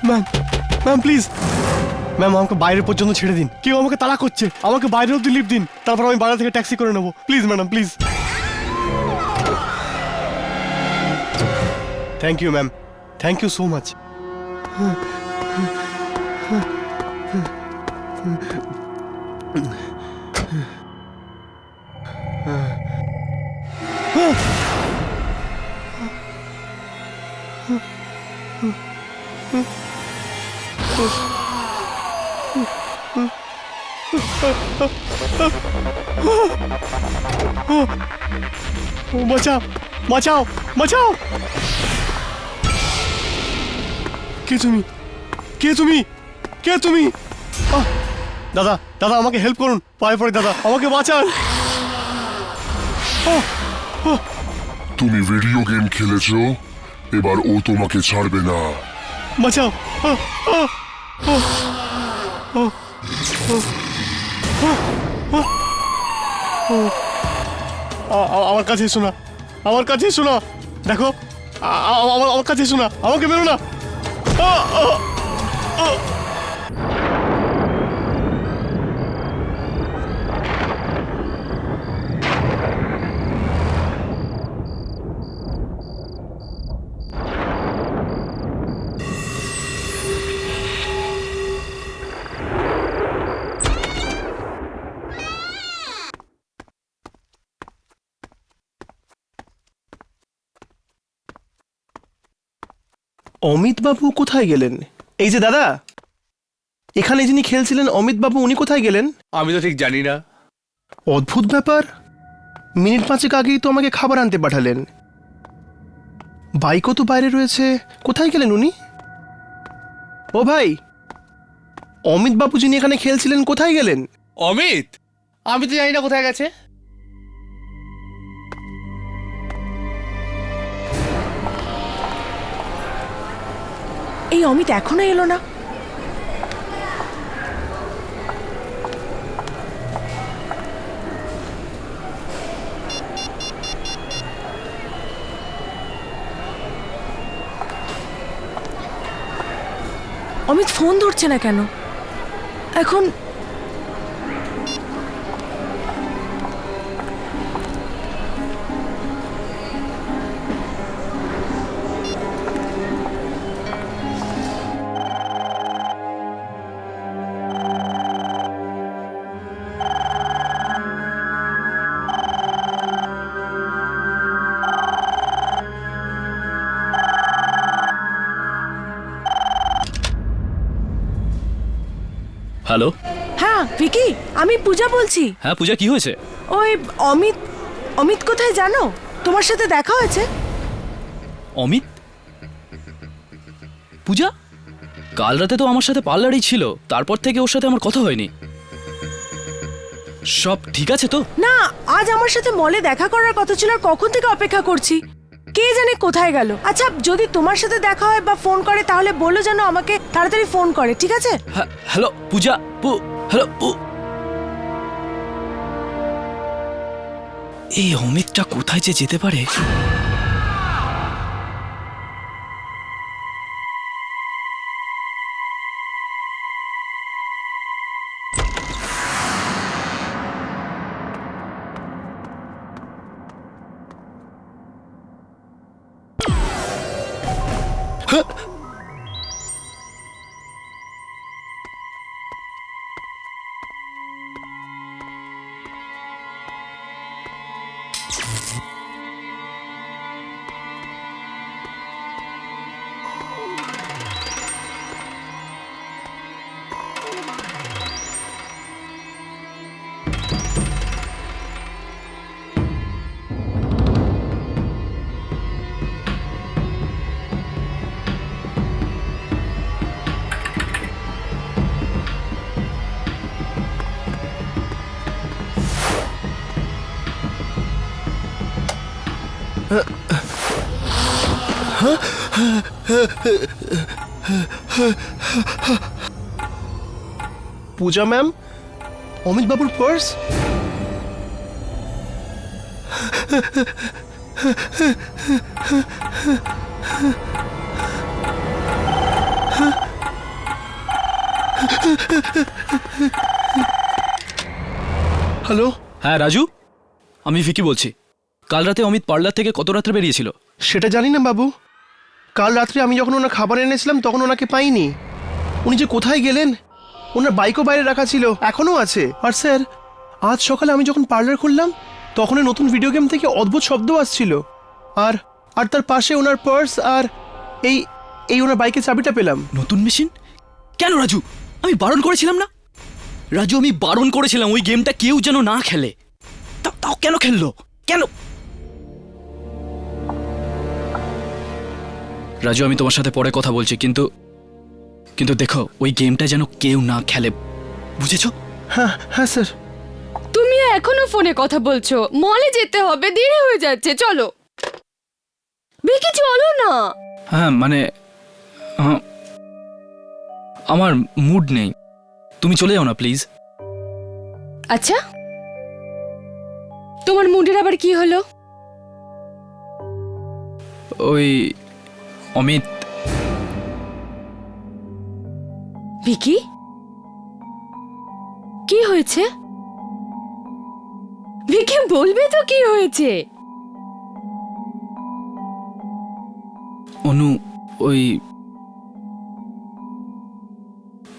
Ma'am ma'am please ma'am আমাকে বাইরে পর্যন্ত ছেড়ে দিন। কেউ আমাকে তাড়া করছে, আমাকে বাইরে অব্দি লিফট দিন, তারপর আমি বাইরে থেকে ট্যাক্সি করে নেবো। Please madam please. Thank you ma'am, thank you so much. বাঁচাও বাঁচাও বাঁচাও! কে তুমি? কে তুমি? কে তুমি? দাদা দাদা আমাকে হেল্প করুন, পায়ে পড়ে দাদা, আমাকে বাঁচান। তুমি ভিডিও গেম খেলেছো, এবার ও তোমাকে ছাড়বে না। বাঁচাও! আমার কাছে এসো না, আমার কাছে এসো না, দেখো আমার কাছে এসো না, আমাকে বেরো না। অমিত বাবু কোথায় গেলেন? এই যে দাদা, এখানে যিনি খেলছিলেন অমিত বাবু, উনি কোথায় গেলেন? আমি তো ঠিক জানি না। অদ্ভুত ব্যাপার, মিনিট 5 আগেই তো আমাকে খাবার আনতে পাঠালেন। বাইকও তো বাইরে রয়েছে, কোথায় গেলেন উনি? ও ভাই, অমিত বাবু যিনি এখানে খেলছিলেন কোথায় গেলেন? অমিত? আমি তো জানি না কোথায় গেছে। এই অমিত এখনো এলো না। অমিত ফোন ধরছে না কেন এখন? হ্যালো। হ্যাঁ ভিকি, আমি পূজা বলছি। হ্যাঁ পূজা, কি হয়েছে? ওই অমিত, অমিত কোথায় জানো? তোমার সাথে দেখা হয়েছে। অমিত? পূজা কাল রাতে তো আমার সাথে পার্লারেই ছিল, তারপর থেকে ওর সাথে আমার কথা হয়নি। সব ঠিক আছে তো? না, আজ আমার সাথে মলে দেখা করার কথা ছিল, আর কখন থেকে অপেক্ষা করছি, কে জানে কোথায় গেল। আচ্ছা যদি তোমার সাথে দেখা হয় বা ফোন করে তাহলে বলো যেন আমাকে তাড়াতাড়ি ফোন করে, ঠিক আছে? হ্যালো পূজা, হ্যালো। এই অমিতটা কোথায় যে যেতে পারে? পূজা ম্যাম, অমিত বাবুর পার্স। হ্যালো, হ্যাঁ রাজু, আমি ভিকি বলছি। কাল রাতে অমিত পার্লার থেকে কত রাত্রে বেরিয়েছিল? সেটা জানি না বাবু। কাল রাত্রে আমি যখন ওনার খাবার এনেছিলাম তখন ওনাকে পাইনি। উনি যে কোথায় গেলেন, ওনার বাইকও বাইরে রাখা ছিল, এখনও আছে। আর স্যার, আজ সকালে আমি যখন পার্লার খুললাম তখন ওই নতুন ভিডিও গেম থেকে অদ্ভুত শব্দ আসছিল। আর আর তার পাশে ওনার পার্স আর এই এই ওনার বাইকের চাবিটা পেলাম। নতুন মেশিন? কেন রাজু? আমি বারণ করেছিলাম না? রাজু, আমি বারণ করেছিলাম ওই গেমটা কেউ যেন না খেলে। তাও কেন খেললো? কেন? রাজু, আমি তোমার সাথে পরে কথা বলছি, কিন্তু কিন্তু দেখো, ওই গেমটা যেন কেউ না খেলে, বুঝেছো? হ্যাঁ হ্যাঁ স্যার। তুমি এখনো ফোনে কথা বলছো? মলে যেতে হবে, দেরি হয়ে যাচ্ছে, চলো। ভিকি চলো না। হ্যাঁ মানে আমার মুড নেই, তুমি চলে যাও না প্লিজ। আচ্ছা, তোমার মুডের আবার কি হলো? ওই অমিত। ভিকি, কি হয়েছে? ভিকি বলবে তো কি হয়েছে? অনু, ওই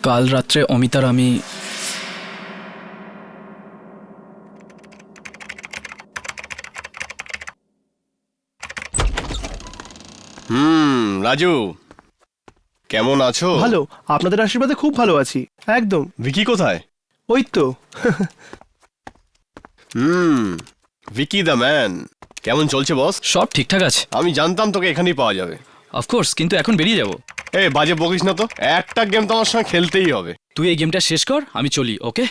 কাল রাত্রে অমিত আর আমি রাজু, কেমন আছো? ভালো, আপনাদের আশীর্বাদে খুব ভালো আছি, একদম। ভিকি কোথায়? ওই তো। Vicky the man. কেমন চলছে বস? সব ঠিকঠাক আছে আমি জানতাম তোকে এখানেই পাওয়া যাবে। অফকোর্স, কিন্তু এখন বেরিয়ে যাব। এই বাজে বকিস না তো, একটা গেম তো আমার সঙ্গে খেলতেই হবে। তুই এই গেমটা শেষ কর, আমি চলি, ওকে?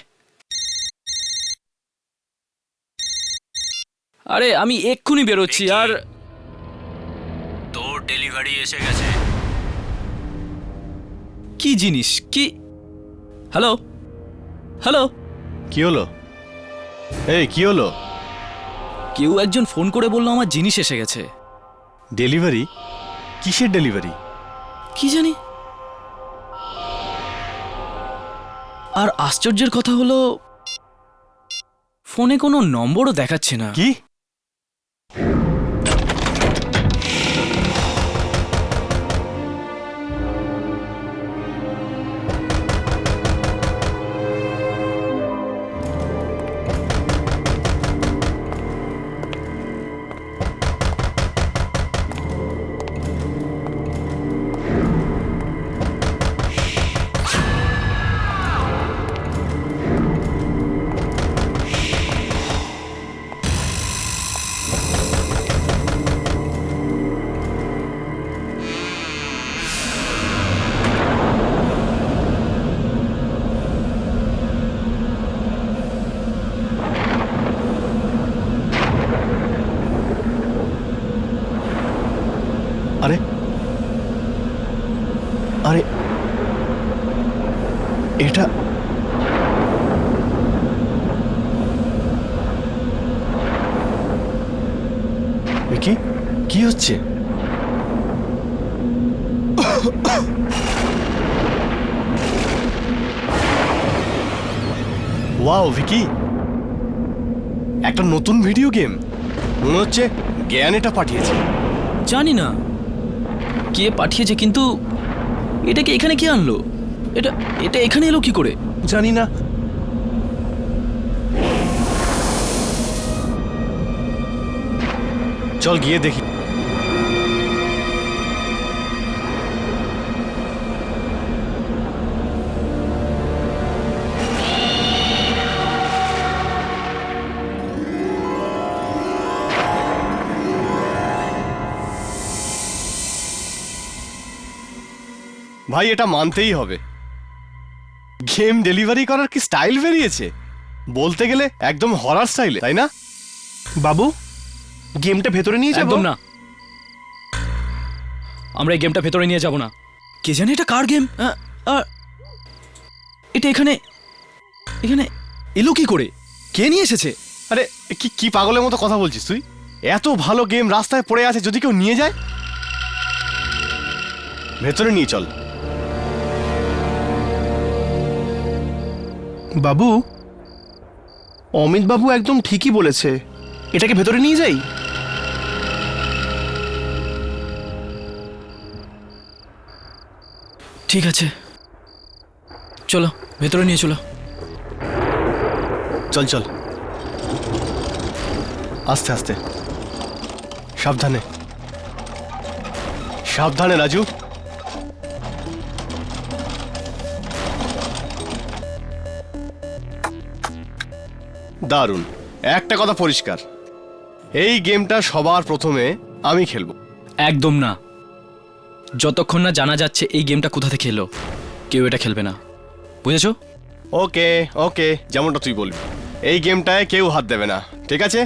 আরে আমি এক্ষুনি বেরোচ্ছি। আর তোর ডেলিভারি এসে গেছে। কি জিনিস? কি? হ্যালো হ্যালো, কি হলো? এই কি হলো? কেউ একজন ফোন করে বললো আমার জিনিস এসে গেছে। ডেলিভারি? কিসের ডেলিভারি? কি জানি। আর আশ্চর্যের কথা হলো, ফোনে কোনো নম্বরও দেখাচ্ছে না। কি? আরে আরে এটা ভিকি, কি হচ্ছে? ওয়াও ভিকি, একটা নতুন ভিডিও গেম। মনে হচ্ছে জ্ঞান এটা পাঠিয়েছে। জানি না কে পাঠিয়েছে, কিন্তু এটাকে এখানে কে আনলো? এটা এটা এখানে এলো কি করে? জানি না। চল গিয়ে দেখি। ভাই, এটা মানতেই হবে, গেম ডেলিভারি করার কি স্টাইল বেরিয়েছে। বলতে গেলে একদম হরার স্টাইলে, তাই না? বাবু, গেমটা ভেতরে নিয়ে যাবো? একদম না। আমরা এই গেমটা ভেতরে নিয়ে যাব না। কে জানে এটা কার গেম? এটা এখানে এখানে এলো কি করে? কে নিয়ে এসেছে? আরে কি কি পাগলের মতো কথা বলছিস তুই? এত ভালো গেম রাস্তায় পড়ে আছে, যদি কেউ নিয়ে যায়। ভেতরে নিয়ে চল। বাবু, অমিত বাবু একদম ঠিকই বলেছে, এটাকে ভেতরে নিয়ে যাই। ঠিক আছে, চলো ভেতরে নিয়ে চলো। চল চল, আস্তে আস্তে, সাবধানে সাবধানে রাজু। দারুণ। একটা কথা পরিষ্কার, এই গেমটা সবার প্রথমে আমি খেলবো। একদম না, যতক্ষণ না জানা যাচ্ছে এই গেমটা কোথা থেকে এলো, কেউ এটা খেলবে না, বুঝেছো? ওকে ওকে, যেমনটা তুই বলবি। এই গেমটায় কেউ হাত দেবে না, ঠিক আছে?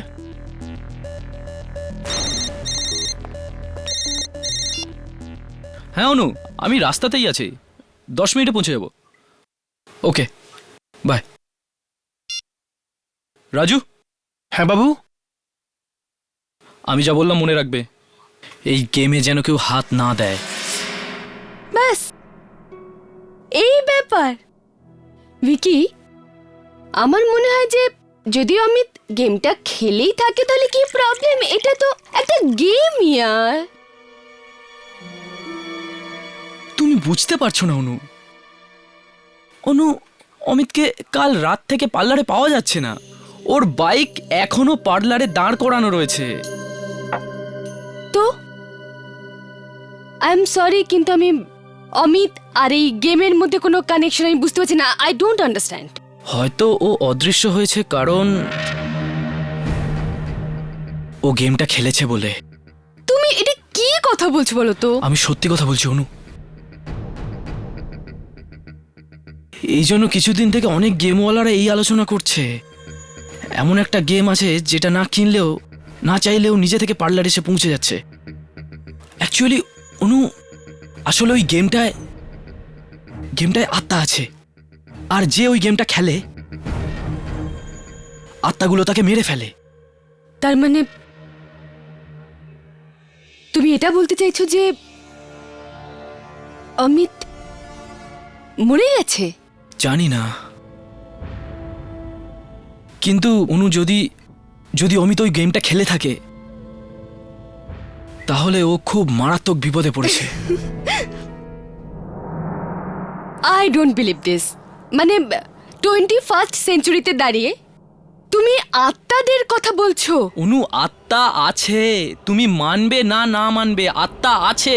হ্যাঁ অনু, আমি রাস্তাতেই আছি, 10 মিনিটে পৌঁছে যাব। Okay bye. রাজু, হ্যাঁ বাবু। আমি যা বললাম মনে রাখবে, এই গেমে যেন কেউ হাত না দেয়। ব্যাস এই ব্যাপার। ভিকি, আমার মনে হয় যে যদি অমিত গেমটা খেলেই থাকে তাহলে কি প্রবলেম? এটা তো একটা গেম ইয়ার। তুমি বুঝতে পারছো না অনু। অনু, অমিতকে কাল রাত থেকে পার্লারে পাওয়া যাচ্ছে না। ওর বাইক এখনো পার্লারে দাঁড় করানো রয়েছে। তো আই এম সরি, কিন্তু আমি অমিত আর এই গেমের মধ্যে কোনো কানেকশন আমি বুঝতে পারছি না। I don't understand. হয়তো ও অদৃশ্য হয়েছে কারণ ও গেমটা খেলেছে বলে। তুমি এটা কি কথা বলছো বলো তো? আমি সত্যি কথা বলছি অনু। এই জন্য কিছুদিন থেকে অনেক গেমওয়ালারা এই আলোচনা করছে, এমন একটা গেম আছে যেটা না কিনলেও না চাইলেও নিজে থেকে পার্লার এসে পৌঁছে যাচ্ছে। অ্যাকচুয়ালি অনু, আসলে ওই গেমটায় আত্মা আছে, আর যে ওই গেমটা খেলে আত্মাগুলো তাকে মেরে ফেলে। তার মানে তুমি এটা বলতে চাইছো যে অমিত মরে গেছে? জানি না, কিন্তু অনু যদি অমিত ওই গেমটা খেলে থাকে তাহলে ও খুব মারাত্মক বিপদে পড়েছে। I don't believe this. মানে 21st সেঞ্চুরিতে দাঁড়িয়ে তুমি আত্মাদের কথা বলছো? অনু, আত্মা আছে, তুমি মানবে না না মানবে, আত্মা আছে।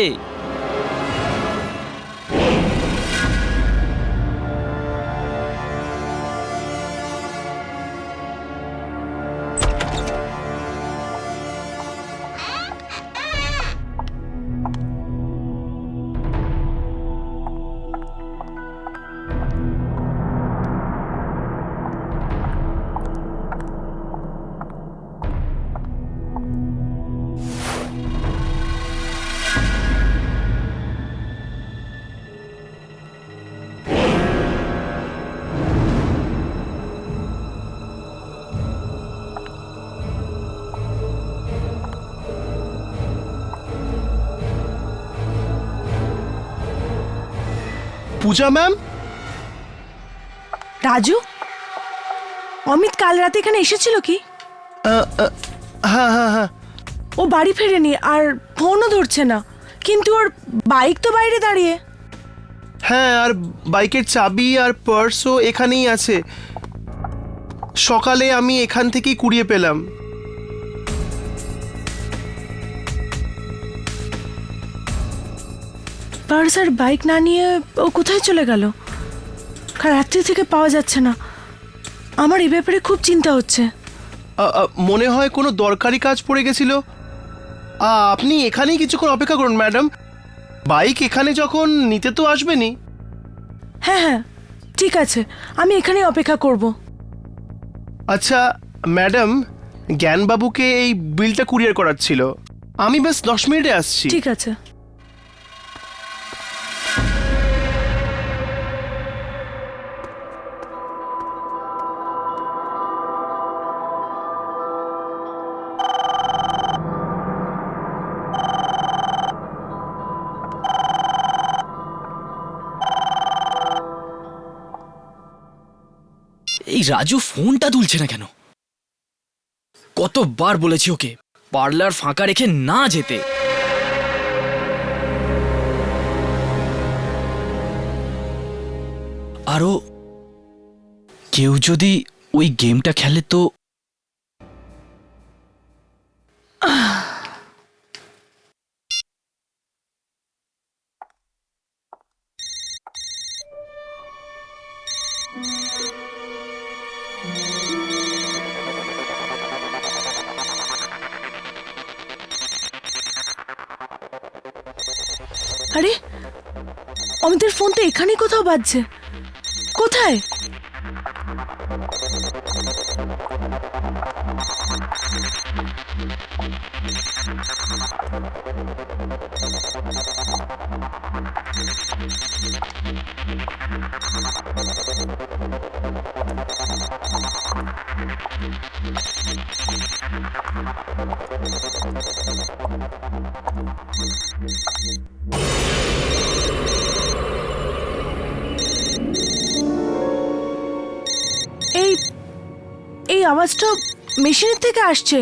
পূজা ম্যাম। রাজু, অমিত কাল রাতে এখানে এসেছিল কি? হ্যাঁ হ্যাঁ হ্যাঁ। ও বাড়ি ফেরেনি আর ফোনও ধরছে না, কিন্তু ওর বাইক তো বাইরে দাঁড়িয়ে। হ্যাঁ, আর বাইকের চাবি আর পার্সও এখানেই আছে। সকালে আমি এখান থেকেই কুড়িয়ে পেলাম। পার্স আর বাইক না নিয়ে ও কোথায় চলে গেল? কাল রাত্রি থেকে পাওয়া যাচ্ছে না। আমার এই ব্যাপারে খুব চিন্তা হচ্ছে। মনে হয় কোনো দরকারি কাজ পড়ে গেছিল। আপনি এখানেই কিছুক্ষণ অপেক্ষা করুন ম্যাডাম, বাইক এখানে যখন নিতে তো আসবেনি। হ্যাঁ হ্যাঁ ঠিক আছে, আমি এখানেই অপেক্ষা করব। আচ্ছা ম্যাডাম, জ্ঞানবাবুকে এই বিলটা কুরিয়ার করার ছিল, আমি ব্যাস 10 মিনিটে আসছি। ঠিক আছে। এই রাজু ফোনটা তুলছে না কেন? কতবার বলেছি ওকে পার্লার ফাঁকা রেখে না যেতে। আরো কেউ যদি ওই গেমটা খেলে তো আরে অমিতের ফোন তো এখানেই কোথাও বাজছে। কোথায়? এই এই আওয়াজটা মেশিনের থেকে আসছে।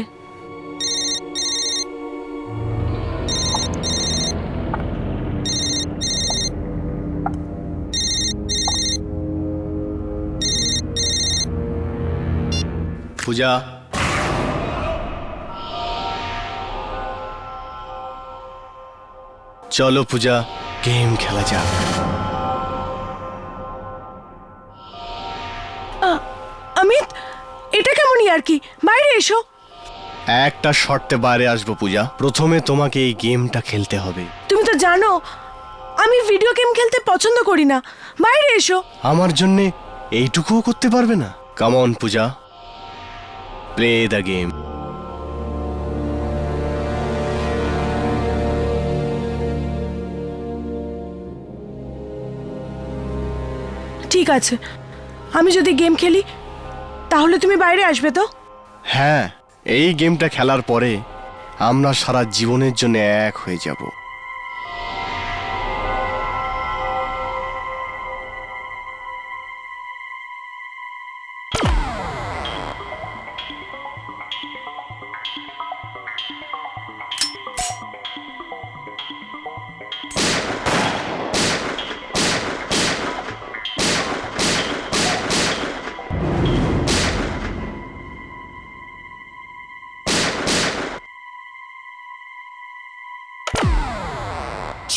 পূজা, চলো পূজা, গেম খেলা যাক। অমিত, এটা কেমন আর কি? বাইরে এসো। একটা শর্তে বাইরে আসবো পূজা। প্রথমে তোমাকে এই গেমটা খেলতে হবে। তুমি তো জানো আমি ভিডিও গেম খেলতে পছন্দ করি না। বাইরে এসো। আমার জন্যে এইটুকুও করতে পারবে না? Come on Puja, play the game. ঠিক আছে, আমি যদি গেম খেলি তাহলে তুমি বাইরে আসবে তো? হ্যাঁ, এই গেমটা খেলার পরে আমরা সারা জীবনের জন্য এক হয়ে যাব।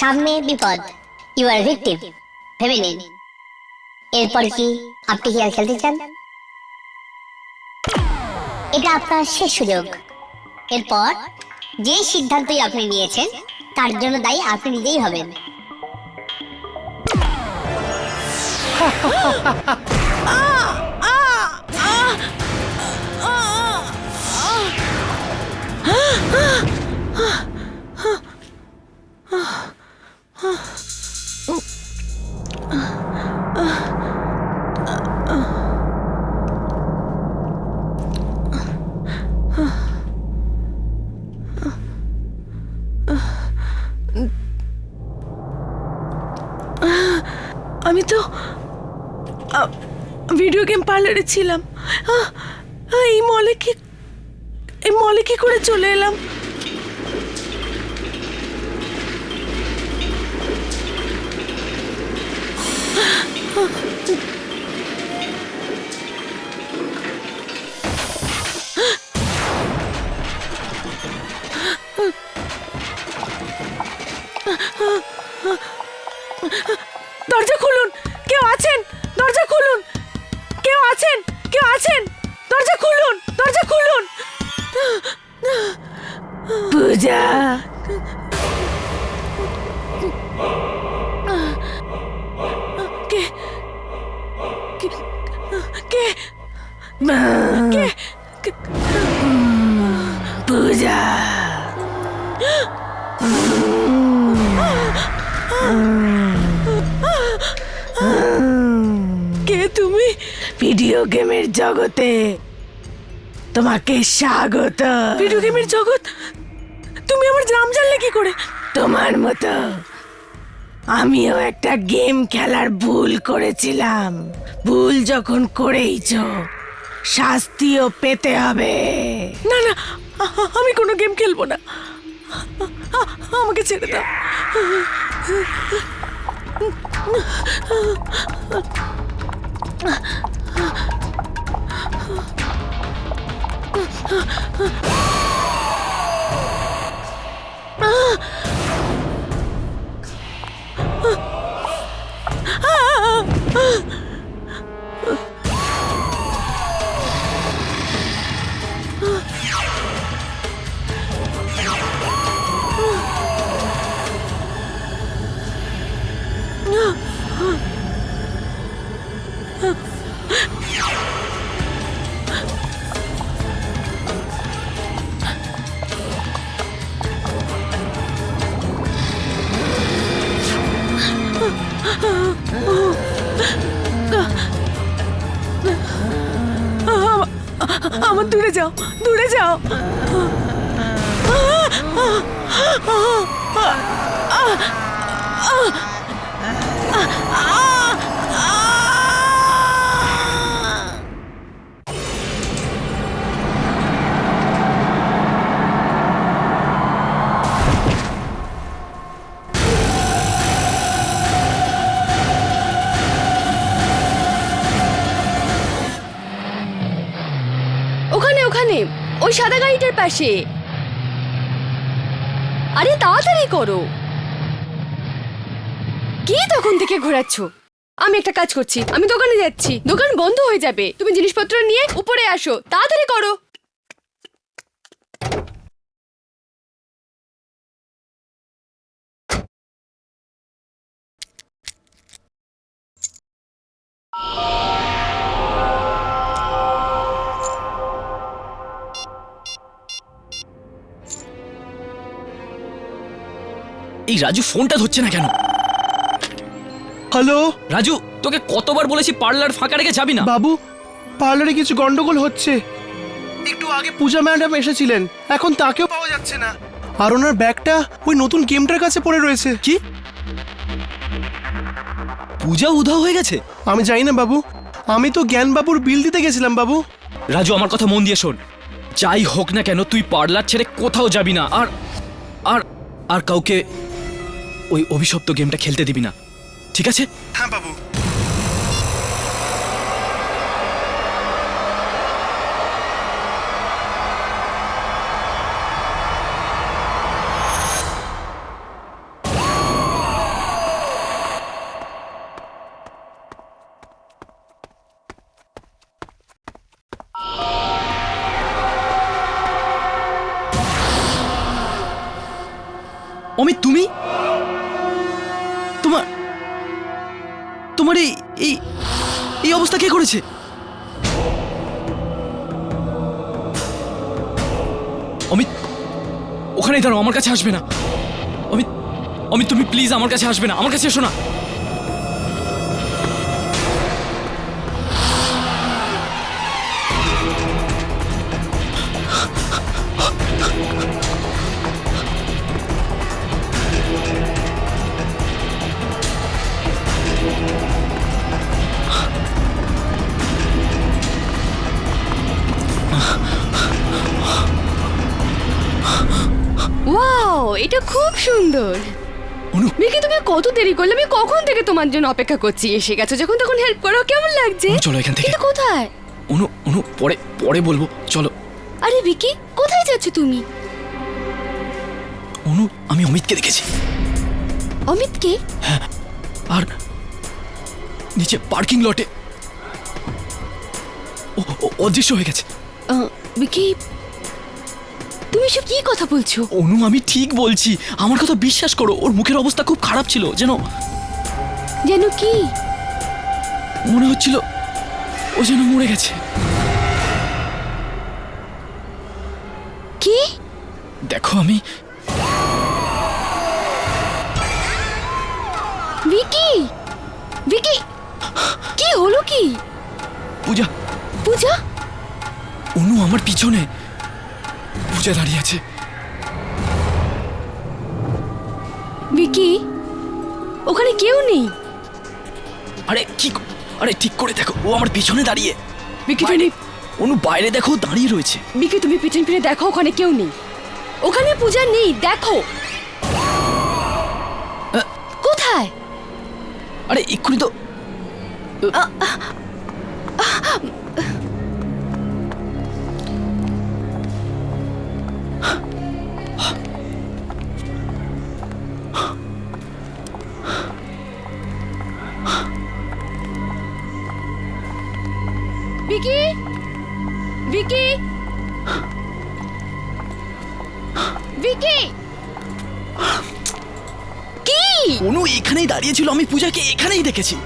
সামনে বিপদ, ইউ আর ভিকটিম, ভেবে নিন। এরপর কি আপনি কি আর খেলতে চান? এটা আপনার শেষ সুযোগ। এরপর যে সিদ্ধান্তই আপনি নিয়েছেন তার জন্য দায়ী আপনি নিজেই হবেন। আমি তো ভিডিও গেম পার্লারে ছিলাম। এই মলে কি করে চলে এলাম? দরজা খুলুন, কেউ আছেন? দরজা খুলুন, কেউ আছেন? কেউ আছেন? দরজা খুলুন, দরজা খুলুন। পূজা, কে কে কে কে পূজা, কে তুমি? ভিডিও গেমের জগতে তোমাকে স্বাগত। ভিডিও গেমের জগৎ? তুমি আমার নাম জানলে কি করে? তোমার মতো আমিও একটা গেম খেলার ভুল করেছিলাম। ভুল যখন করেইছো শাস্তিও পেতে হবে। না না, আমি কোনো গেম খেলবো না, আমাকে ছেড়ে দাও। আমার দূরে যাও, দূরে যাও। ওখানে ওখানে ওই সাদা গাড়িটার পাশে। আরে তাড়াতাড়ি করো, কি তখন থেকে ঘোরাচ্ছ? আমি একটা কাজ করছি, আমি দোকানে যাচ্ছি, দোকান বন্ধ হয়ে যাবে। তুমি জিনিসপত্র নিয়ে উপরে আসো, তাড়াতাড়ি করো। এই রাজু ফোনটা ধরছে না কেন? হ্যালো রাজু, তোকে কতবার বলেছি পার্লার ফাঁকা রেখে যাবি না? বাবু, পার্লারে কিছু গন্ডগোল হচ্ছে। একটু আগে পূজা ম্যাডাম এসেছিলেন, এখন তাকেও পাওয়া যাচ্ছে না। আর ওনার ব্যাগটা ওই নতুন গেমটার কাছে পড়ে রয়েছে। কি? পূজা উধাও হয়ে গেছে? আমি জানি না বাবু, আমি তো জ্ঞান বাবুর বিল দিতে গেছিলাম বাবু। রাজু, আমার কথা মন দিয়ে শোন। যাই হোক না কেন, তুই পার্লার ছেড়ে কোথাও যাবি না। আর আর আর কাউকে ওই অভিশপ্ত গেমটা খেলতে দিবি না, ঠিক আছে? হ্যাঁ বাবু। অমিত, তুমি? তোমার তোমার এই এই এই অবস্থা কে করেছে? অমিত, ওখানেই দাঁড়াও, আমার কাছে আসবে না। অমিত, অমিত তুমি প্লিজ আমার কাছে আসবে না, আমার কাছে এসো না। ওয়াও, এটা খুব সুন্দর। অনু, মিকি, তুমি কত দেরি করলে? আমি কখন থেকে তোমার জন্য অপেক্ষা করছি। এসে গেছো যখন তখন হেল্প করো, কেমন লাগছে? অনু, চলো এখান থেকে। কিন্তু কোথায়? অনু, অনু পরে পরে বলবো, চলো। আরে ভিকি, কোথায় যাচ্ছ তুমি? অনু, আমি অমিতকে দেখেছি। অমিতকে? আর নিচে পার্কিং লটে ও অদৃশ্য হয়ে গেছে। ভিকি, তুমি সব কি কথা বলছো? অনু, আমি ঠিক বলছি, আমার কথা বিশ্বাস করো। ওর মুখের অবস্থা খুব খারাপ ছিল, যেন যেন কি? মনে হচ্ছিল ও যেন মরে গেছে। কি? দেখো, আমি ভিকি, ভিকি, কি হলো কি? পূজা, পূজা? অনু আমার পিছনে, পূজা দাঁড়িয়ে আছে। ভিকি, ওখানে কেউ নেই। আরে আরে ঠিক করে দেখো, ও আমার পিছনে দাঁড়িয়ে। বিকি বাইরে, তুমি অনু বাইরে দেখো, দাঁড়িয়ে রয়েছে। বিকি তুমি পিছন ফিরে দেখো, ওখানে কেউ নেই। ওখানে পূজা নেই, দেখো। কোথায়? আরে এক্ষুনি তো বিকি, বিকি, বিকি, কি? অনু এখানেই দাঁড়িয়ে ছিল, আমি পূজাকে এখানেই দেখেছি।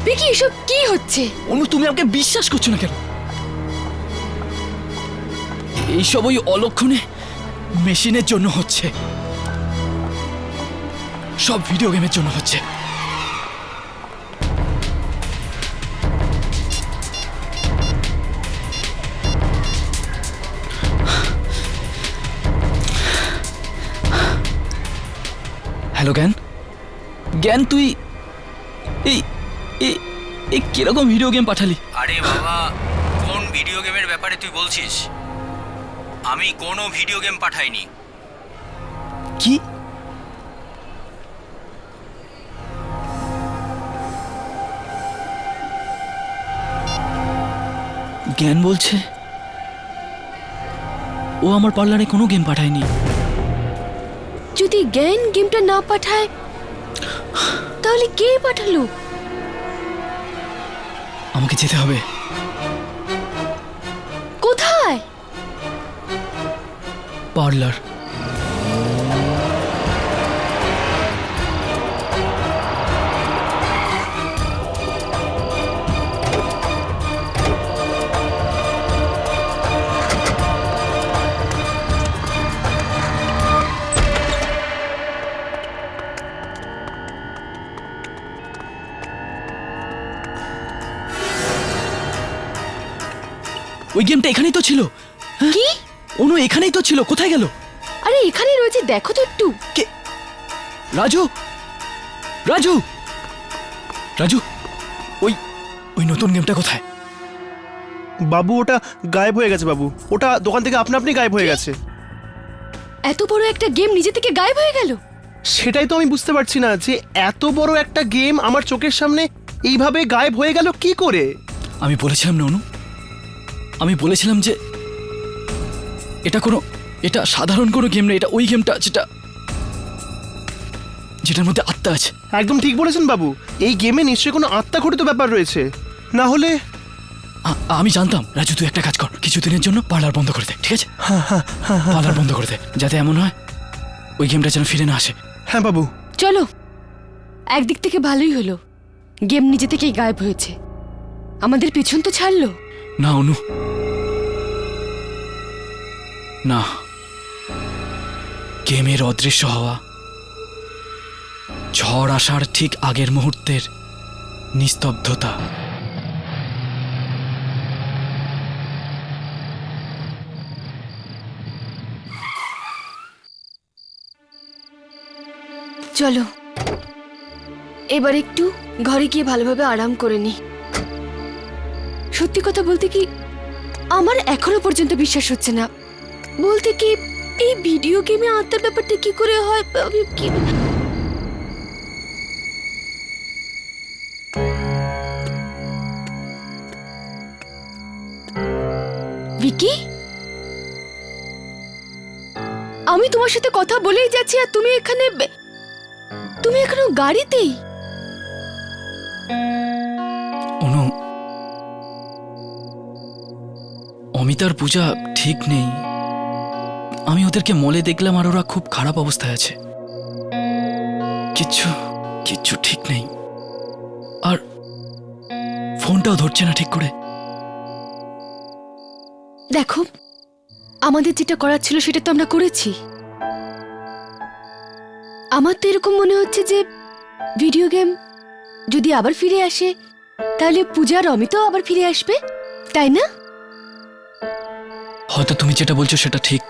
বিকি, এসব কি হচ্ছে? অনু তুমি আমাকে বিশ্বাস করছো না কেন? এইসব ওই অলক্ষণে মেশিনের জন্য হচ্ছে, সব ভিডিও গেমের জন্য হচ্ছে। হ্যালো জ্ঞান, জ্ঞান তুই এই এই- এই কিরকম ভিডিও গেম পাঠালি? আরে বাবা, কোন ভিডিও গেমের ব্যাপারে তুই বলছিস? আমি কোনো ভিডিও গেম পাঠাইনি। কি? জ্ঞান বলছে ও আমার পার্লারে কোনো গেম পাঠায়নি। যদি জ্ঞান গেমটা না পাঠায় তাহলে কে পাঠালো? আমাকে যেতে হবে। কোথায়? পার্লার। ওই গেমটা এখানেই তো ছিল। কি? অনু এখানেই তো ছিল, কোথায় গেল? আরে এখানে রয়েছে, দেখো তো একটু। কে? রাজু, রাজু, রাজু, ওই ওই নতুন গেমটা কোথায়? বাবু ওটা গায়েব হয়ে গেছে বাবু, ওটা দোকান থেকে আপনা আপনি গায়েব হয়ে গেছে। এত বড় একটা গেম নিজে থেকে গায়েব হয়ে গেল? সেটাই তো আমি বুঝতে পারছি না যে এত বড় একটা গেম আমার চোখের সামনে এইভাবে গায়েব হয়ে গেল কি করে। আমি বলেছিলাম না অনু, আমি বলেছিলাম যে এটা সাধারণ কোনো গেম না, এটা ওই গেমটা যেটার মধ্যে আত্মা আছে। একদম ঠিক বলেছেন বাবু, এই গেমে নিশ্চয়ই কোনো আত্মা ঘটিত ব্যাপার রয়েছে, না হলে। আমি জানতাম। রাজু তুই একটা কাজ কর, কিছুদিনের জন্য পার্লার বন্ধ করে দে, ঠিক আছে? পার্লার বন্ধ করে দে, যাতে এমন হয় ওই গেমটা যেন ফিরে না আসে। হ্যাঁ বাবু। চলো, একদিক থেকে ভালোই হলো, গেম নিজে থেকেই গায়েব হয়েছে, আমাদের পিছন তো ছাড়লো। না অনু, না, গেমের অদৃশ্য হওয়া, ঝড় আসার ঠিক আগের মুহূর্তের নিস্তব্ধতা, চলো এবার একটু ঘরে গিয়ে ভালোভাবে আরাম করে নি। সত্যি কথা বলতে কি, আমার এখনো পর্যন্ত বিশ্বাস হচ্ছে না। বলতে কি, এই ভিডিও গেমে আত্মার ব্যাপারটা কি করে হয়? আমি কি ভিকি, আমি তোমার সাথে কথা বলেই যাচ্ছি আর তুমি এখনো গাড়িতেই। অনু, অমিতার পূজা ঠিক নেই। আমি ওদেরকে মলে দেখলাম আর ওরা খুব খারাপ অবস্থায় আছে। কিচ্ছু কিচ্ছু ঠিক নেই। আর ফোনটাও ধরছে না ঠিক করে। দেখো, আমাদের যেটা করার ছিল সেটা তো আমরা করেছি। আমার তো এরকম মনে হচ্ছে যে ভিডিও গেম যদি আবার ফিরে আসে তাহলে পূজার অমিতও আবার ফিরে আসবে, তাই না? হয়তো তুমি যেটা বলছো সেটা ঠিক।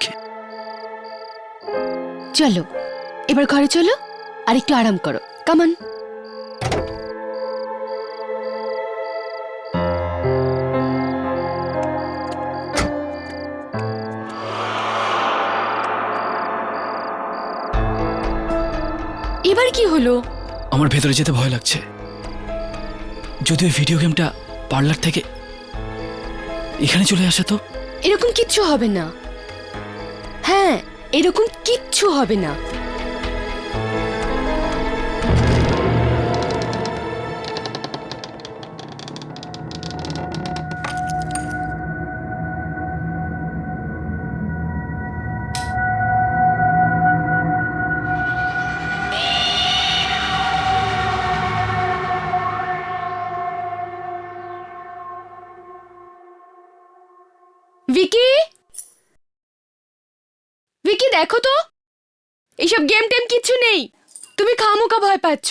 চলো এবার ঘরে চলো, আর একটু আরাম করো, কামান। এবার কি হলো? আমার ভেতরে যেতে ভয় লাগছে। যদি ওই ভিডিও গেমটা পার্লার থেকে এখানে চলে আসে তো? এরকম কিচ্ছু হবে না। হ্যাঁ, এরকম কিচ্ছু হবে না। ভিকি, ভিকি দেখো তো, এইসব গেম টেম কিচ্ছু নেই। তুমি খামোকা ভয় পাচ্ছ।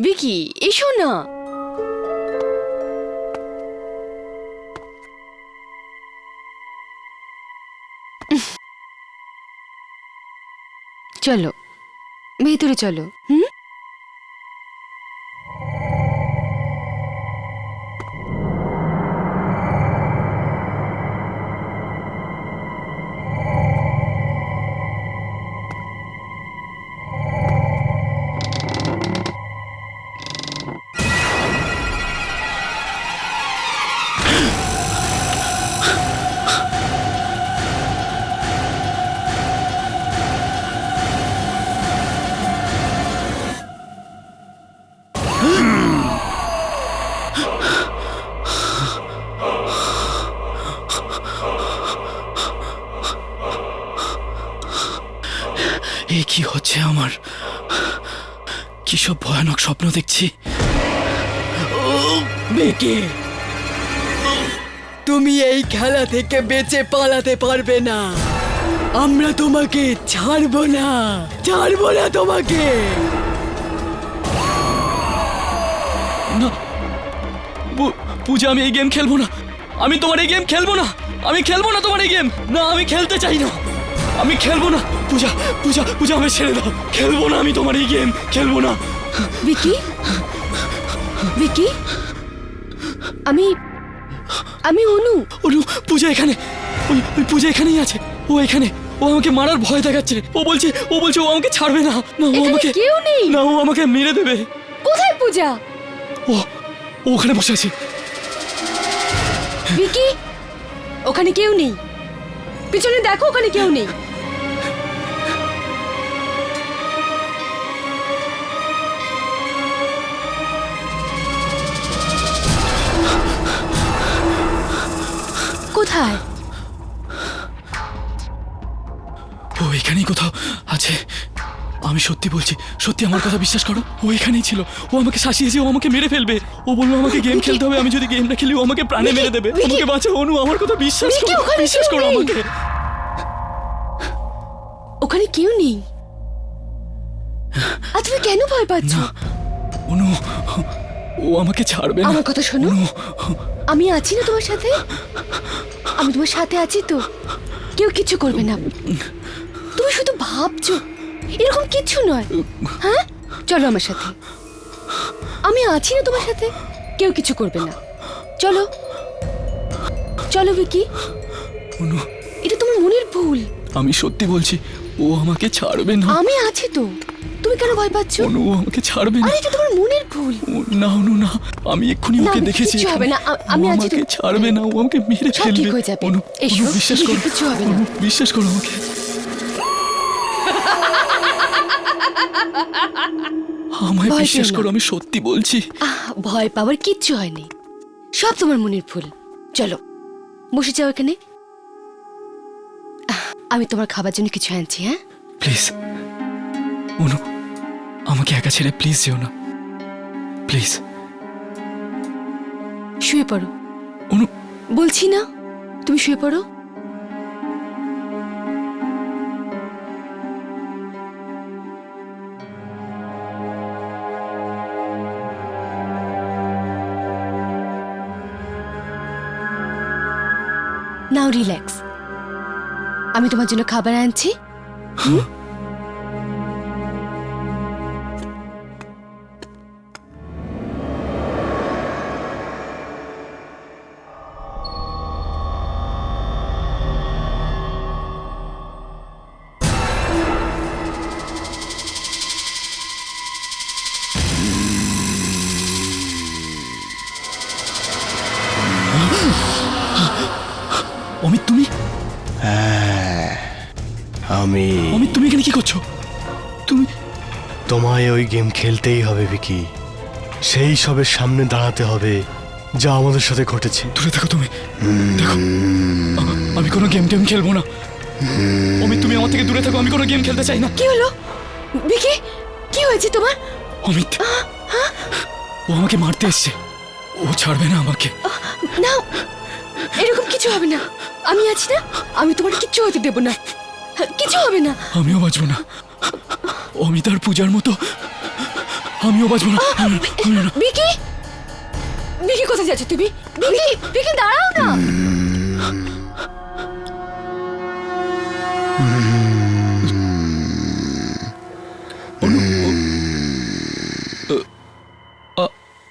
ভিকি এসো না। চলো ভেতরে চলো। এ কি হচ্ছে আমার? কি সব ভয়ানক স্বপ্ন দেখছি। ভিকি, তুমি এই খেলা থেকে বেঁচে পালাতে পারবে না। আমরা তোমাকে ছাড়বো না, ছাড়বো না তোমাকে। না পূজা, আমি এই গেম খেলবো না। আমি তোমার এই গেম খেলবো না। আমি খেলবো না তোমার এই গেম। না, আমি খেলতে চাই না। আমি খেলবো না। পূজা পূজা পূজা, আমি ছেড়ে দাও। খেলবো না আমি তোমার এই গেম, খেলবো না। ভিকি, ভিকি, আমি আমি অনু। অনু, পূজা এখানে। ওই পূজা এখানেই আছে। ও এখানে। ও আমাকে মারার ভয় দেখাচ্ছে। ও বলছে ও আমাকে ছাড়বে না। না, ও এখানে আমাকে কেউ নেই। না, ও আমাকে মেরে দেবে। কোথায় পূজা? ও ওখানে বসে আছে। ভিকি, ওখানে কেউ নেই। পিছনে দেখো, ওখানে কেউ নেই। কোথায়? ও এখানেই কোথাও আছে। আমি সত্যি বলছি, সত্যি আমার কথা বিশ্বাস করো। ও এখানেই ছিল। ও আমাকে শাসিয়েছে। ও আমাকে মেরে ফেলবে। ও বললো আমাকে গেম খেলতে হবে। আমি যদি গেম না খেলি ও আমাকে প্রাণে মেরে দেবে। আমাকে বাঁচাও অনু, আমার কথা বিশ্বাস ভিকি, করো। ওখানে বিশ্বাস কেউ করো নেই। আমাকে। ওখানে কেউ নেই। আর তুমি কেন ভয় পাচ্ছ? অনু, ও আমাকে ছাড়বে না। আমার কথা শোনো, অনু, আমি আছি না তোমার সাথে? আমি তোমার সাথে আছি তো, কেউ কিছু করবে না। তুমি শুধু ভাবছো, এরকম কিচ্ছু নয়। হ্যাঁ, চলো আমার সাথে। আমি আছি না তোমার সাথে, কেউ কিছু করবে না। চলো চলো ভিকি। অনু, এটা তোমার মনের ভুল। আমি সত্যি বলছি, ও আমাকে ছাড়বে না। আমি আছি তো, তুমি কেন ভয় পাচ্ছ? অনু, ও আমাকে ছাড়বে না। আরে এটা তোমার মনের ভুল। না অনু, না, আমি এক্ষুনি না, ওকে আমি দেখেছি। কিচ্ছু হবে না। আমি ও আছি তো। আমাকে ছাড়বে না। ও আমাকে মেরে সব ফেলবে। ঠিক হয়ে যাবে। অনু, এসো, অনু, বিশ্বাস করো। কিচ্ছু হবে না। অনু, বিশ্বাস করো আমাকে। আমায় ভয় বিশ্বাস পেও না। করো, আমি সত্যি বলছি। ভয় পাওয়ার কিচ্ছু হয়নি, সব তোমার মনের ভুল। চলো বসে যাও এখানে। আমি তোমার খাবার জন্য কিছু আনছি। হ্যাঁ, প্লিজ অনু, আমাকে একা ছেড়ে প্লিজ যেও না। প্লিজ শুয়ে পড়ো। অনু, বলছি না, তুমি শুয়ে পড়ো। নাও রিল্যাক্স। আমি তোমার জন্য খাবার আনছি। করছো তুমি? তোমায় ওই গেম খেলতেই হবে ভিকি, সেই সবের সামনে দাঁড়াতে হবে যা আমাদের সাথে ঘটেছে। দূরে থাকো তুমি, দেখো আমি কোনো গেম টেম খেলবো না। অমিত তুমি আমার থেকে দূরে থাকো, আমি কোনো গেম খেলতে চাই না। কি হলো ভিকি? কি হয়েছে তোমার? অমিত ও আমাকে মারতে এসছে, ও ছাড়বে না আমাকে। না, এরকম কিছু হবে না, আমি আছি না, আমি তোমার কিচ্ছু হতে দেব না, কিছু হবে না। আমিও বাঁচবো না, অমিত আর পূজার মতো আমিও বাঁচবো না। আমিও না। ভিকি, ভিকি কোথায় যাচ্ছ তুমি? ভিকি, ভিকি দাঁড়াও না।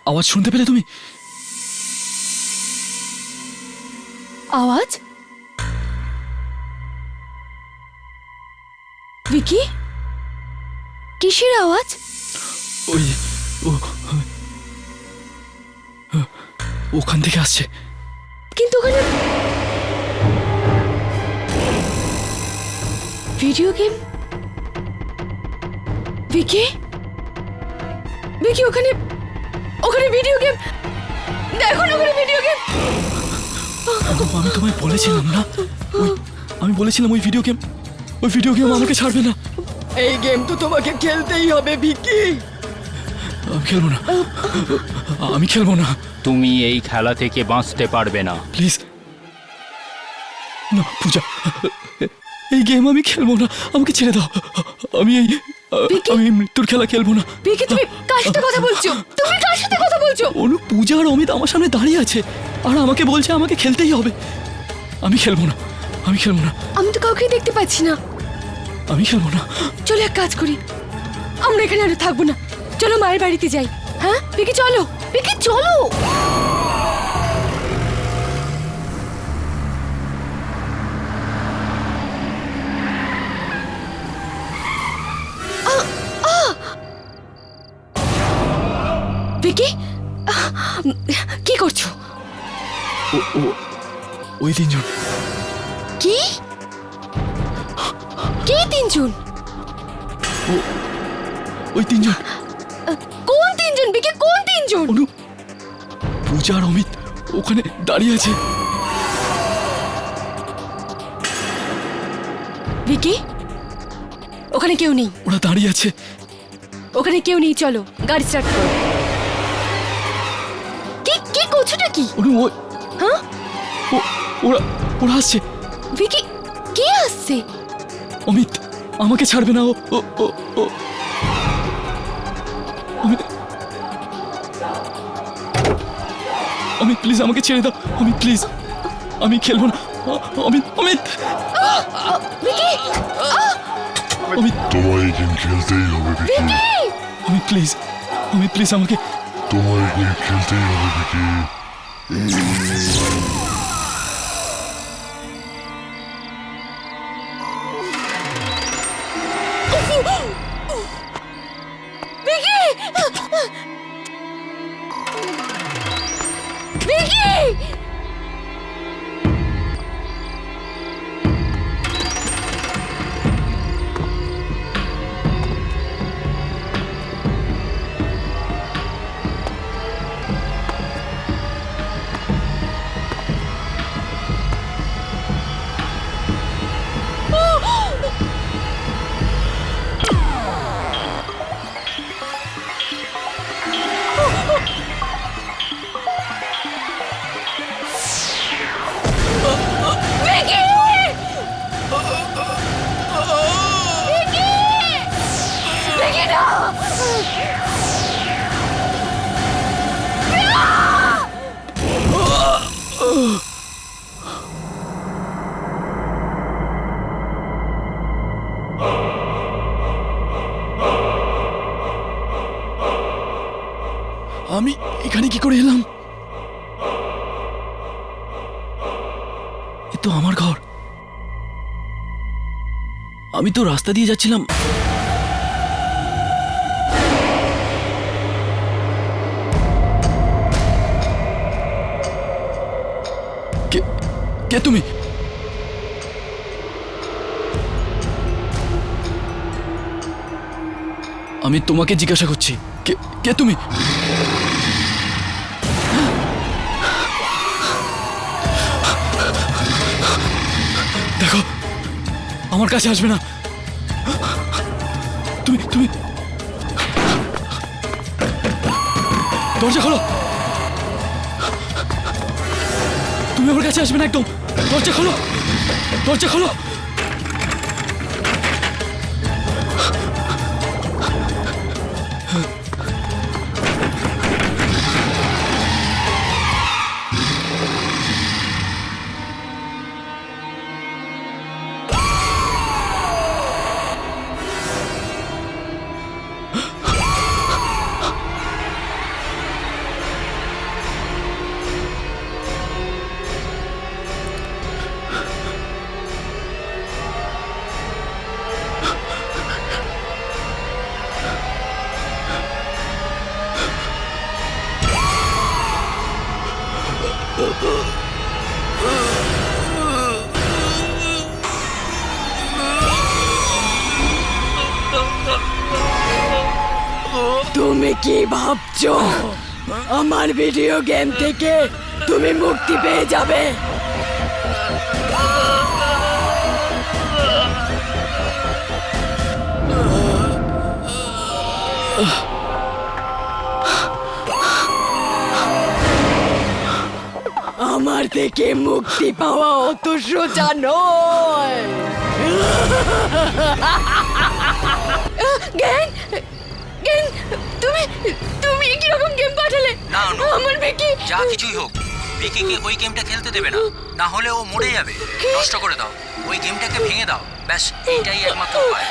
আওয়াজ শুনতে পেলে তুমি? আওয়াজ? ভিকি, কিসের আওয়াজ? ওই ওখান থেকে আসছে। কিন্তু ওখানে ভিডিও গেম। ভিকি, ভিকি ওখানে ওখানে ভিডিও গেম, দেখো না ওখানে ভিডিও গেম। আমি তোমায় বলেছিলাম না, আমি বলেছিলাম ওই ভিডিও গেম আমাকে ছাড়বে না। এই গেম তো তোমাকে খেলতেই হবে ভিকি। আমি খেলবো না। তুমি এই খেলা থেকে বাঁচতে পারবে না। প্লিজ না পূজা, এই গেম আমি খেলবো না, আমাকে ছেড়ে দাও। আমি মৃত্যুর খেলা খেলবো না। ভিকি তুমি কার সাথে কথা বলছো? তুমি কার সাথে কথা বলছো? অনু, পূজা আর অমিত আমার সামনে দাঁড়িয়ে আছে আর আমাকে বলছে আমাকে খেলতেই হবে। আমি খেলবো না। আমি তো কাউকে দেখতে পাচ্ছি না। আমি খেলবো না। চলো এক কাজ করি, আমরা এখানে আর থাকবো না, চলো মায়ের বাড়িতে যাই। হ্যাঁ ভিকি চলো, ভিকি চলো। ভিকি কি করছো? ওই তিনজন। কি? কে তিনজন? ওই তিনজন। কোন তিনজন ভিকি, কোন তিনজন? অনু, পূজা আর অমিত ওখানে দাঁড়িয়ে আছে। ভিকি ওখানে কেউ নেই। ওরা দাঁড়িয়ে আছে। ওখানে কেউ নেই, চলো গাড়ি স্টার্ট করো। কি করছোটা কি? অনু, হ্যাঁ ওরা আসছে। ভিকি কে আসছে? অমিত আমাকে ছাড়বে না। অমিত প্লিজ আমাকে ছেড়ে দাও। অমিত প্লিজ, আমি খেলবো না। অমিত ভিকি, অমিত তোমায় গেম খেলতেই হবে ভিকি, অমিত প্লিজ আমাকে। তোমায় গেম খেলতেই হবে ভিকি। আমি এখানে কি করে এলাম? এ তো আমার ঘর। আমি তো রাস্তা দিয়ে যাচ্ছিলাম। কে তুমি? আমি তোমাকে জিজ্ঞাসা করছি, কে কে তুমি? দেখো, আমার কাছে আসবে না। তুমি তুমি দরজা খোলো। তুমি আমার কাছে আসবে না একদম। দরজা খোলো, দরজা খোলো। তুমি কি ভাবছো আমার ভিডিও গেম থেকে তুমি মুক্তি পেয়ে যাবে? আমার থেকে মুক্তি পাওয়া অত সোজা নয়। জ্ঞান, জ্ঞান, তুমি তুমি কিরকম গেম পাঠালে? না, আমার বেকি যা কিছুই হোক, ভিকিকে ওই গেমটা খেলতে দেবে না, না হলে ও মরে যাবে। নষ্ট করে দাও, ওই গেমটাকে ভেঙে দাও, ব্যাস এইটাই একমাত্র উপায়।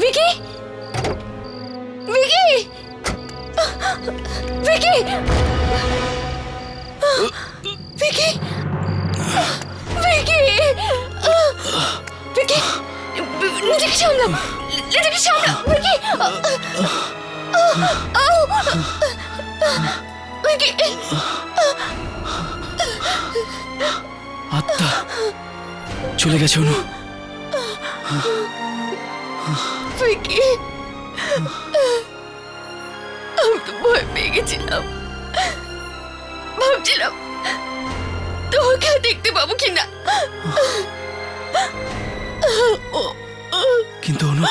ভিকি, ভিকি, ভিকি, ভিকি, ভিকি, ভিকি, নিজেকে সামলাও, নিজেকে সামলাও, ভিকি, ভিকি, আত্মা চলে গেছে অনু। ভিকি, আমি তো ভয় পেয়ে গেছিলাম, ভাবছিলাম তোমাকে দেখতে পাবো কিনা। কিন্তু অনু,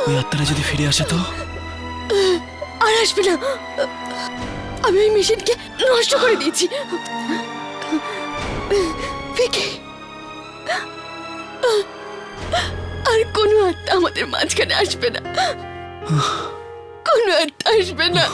ওই আত্মারা যদি ফিরে আসে তো? আর আসবে না, আমি ওই মেশিনকে নষ্ট করে দিয়েছি। ভিকি, আর কোনো আত্মা আমাদের মাঝখানে আসবে না, কোনো আত্মা আসবে না।